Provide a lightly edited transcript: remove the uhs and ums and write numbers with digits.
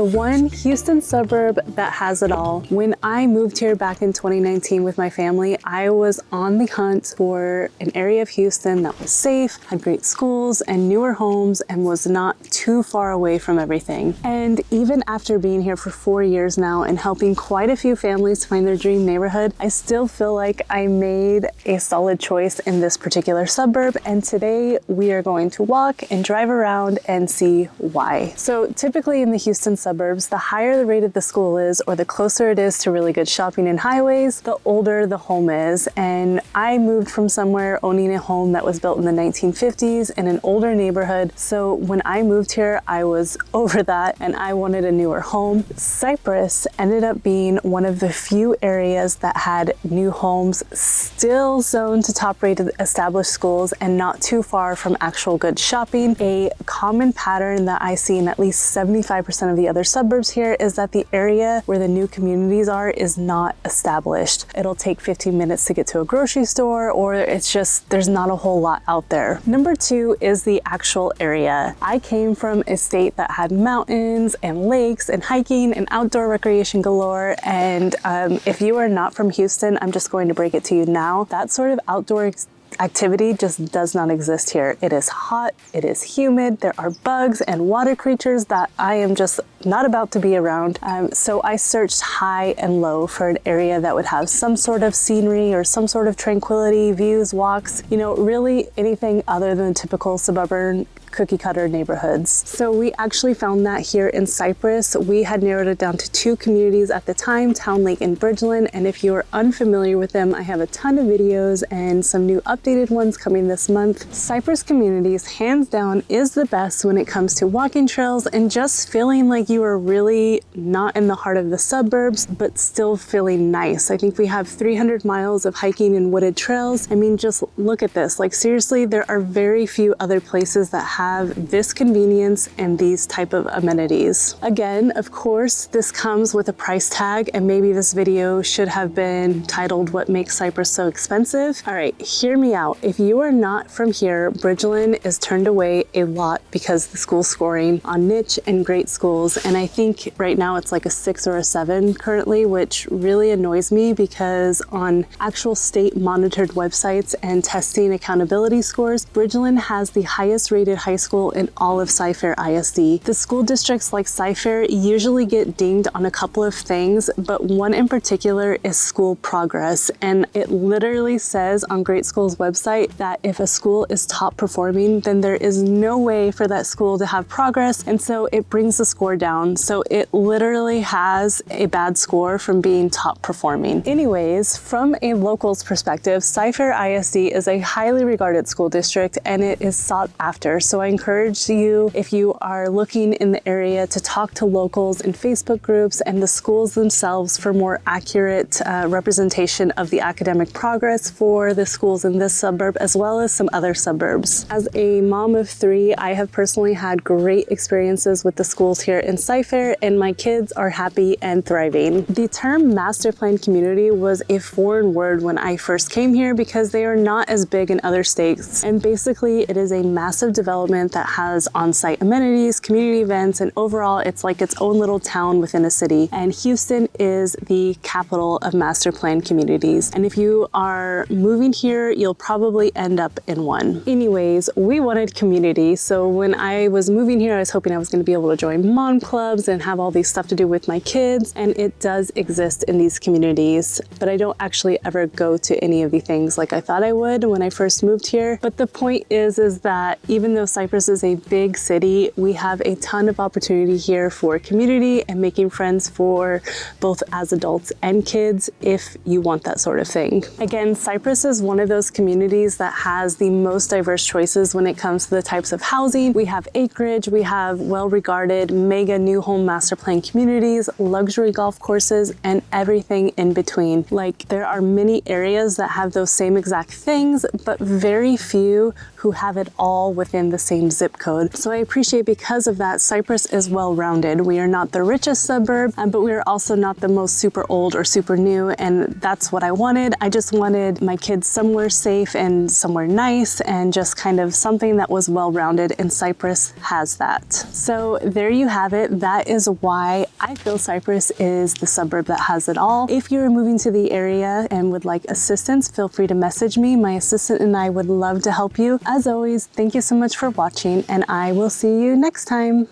the one Houston suburb that has it all. When I moved here back in 2019 with my family, I was on the hunt for an area of Houston that was safe, had great schools and newer homes, and was not too far away from everything. And even after being here for 4 years now and helping quite a few families find their dream neighborhood, I still feel like I made a solid choice in this particular suburb. And today we are going to walk and drive around and see why. So typically in the Houston suburbs, the higher the rated the school is, or the closer it is to really good shopping and highways, the older the home is. And I moved from somewhere owning a home that was built in the 1950s in an older neighborhood. So when I moved here, I was over that and I wanted a newer home. Cypress ended up being one of the few areas that had new homes still zoned to top rated established schools and not too far from actual good shopping. A common pattern that I see in at least 75% of the other suburbs here is that the area where the new communities are is not established. It'll take 15 minutes to get to a grocery store, or it's just, there's not a whole lot out there. Number two is the actual area. I came from a state that had mountains and lakes and hiking and outdoor recreation galore. And if you are not from Houston, I'm just going to break it to you now. That sort of outdoor activity just does not exist here. It is hot, it is humid, there are bugs and water creatures that I am just not about to be around. So I searched high and low for an area that would have some sort of scenery or some sort of tranquility, views, walks, you know, really anything other than typical suburban cookie cutter neighborhoods. So we actually found that here in Cypress. We had narrowed it down to 2 communities at the time, Town Lake and Bridgeland. And if you are unfamiliar with them, I have a ton of videos and some new updated ones coming this month. Cypress Communities, hands down, is the best when it comes to walking trails and just feeling like you are really not in the heart of the suburbs, but still feeling nice. I think we have 300 miles of hiking and wooded trails. I mean, just look at this. Like seriously, there are very few other places that have this convenience and these type of amenities. Again, of course, this comes with a price tag, and maybe this video should have been titled "What Makes Cypress So Expensive?" All right, hear me out. If you are not from here, Bridgeland is turned away a lot because the school scoring on niche and great schools, and I think right now it's like a 6 or a 7 currently, which really annoys me because on actual state monitored websites and testing accountability scores, Bridgeland has the highest rated high school in all of Cyfair ISD. The school districts like Cyfair usually get dinged on a couple of things, but one in particular is school progress. And it literally says on Great School's website that if a school is top performing, then there is no way for that school to have progress. And so it brings the score down. So it literally has a bad score from being top performing. Anyways, from a local's perspective, Cyfair ISD is a highly regarded school district and it is sought after. So I encourage you, if you are looking in the area, to talk to locals in Facebook groups and the schools themselves for more accurate representation of the academic progress for the schools in this suburb as well as some other suburbs. As a mom of 3, I have personally had great experiences with the schools here in Cyfair, and my kids are happy and thriving. The term master plan community was a foreign word when I first came here because they are not as big in other states, and basically it is a massive development that has on-site amenities, community events, and overall it's like its own little town within a city. And Houston is the capital of master plan communities. And if you are moving here, you'll probably end up in one. Anyways, we wanted community. So when I was moving here, I was hoping I was going to be able to join mom clubs and have all these stuff to do with my kids. And it does exist in these communities, but I don't actually ever go to any of the things like I thought I would when I first moved here. But the point is that even though Cypress is a big city, we have a ton of opportunity here for community and making friends for both as adults and kids if you want that sort of thing. Again, Cypress is one of those communities that has the most diverse choices when it comes to the types of housing. We have acreage, we have well-regarded mega new home master plan communities, luxury golf courses, and everything in between. Like, there are many areas that have those same exact things, but very few who have it all within the same zip code. So I appreciate because of that, Cypress is well-rounded. We are not the richest suburb, but we are also not the most super old or super new, and that's what I wanted. I just wanted my kids somewhere safe and somewhere nice and just kind of something that was well-rounded, and Cypress has that. So there you have it. That is why I feel Cypress is the suburb that has it all. If you're moving to the area and would like assistance, feel free to message me. My assistant and I would love to help you. As always, thank you so much for watching, and I will see you next time.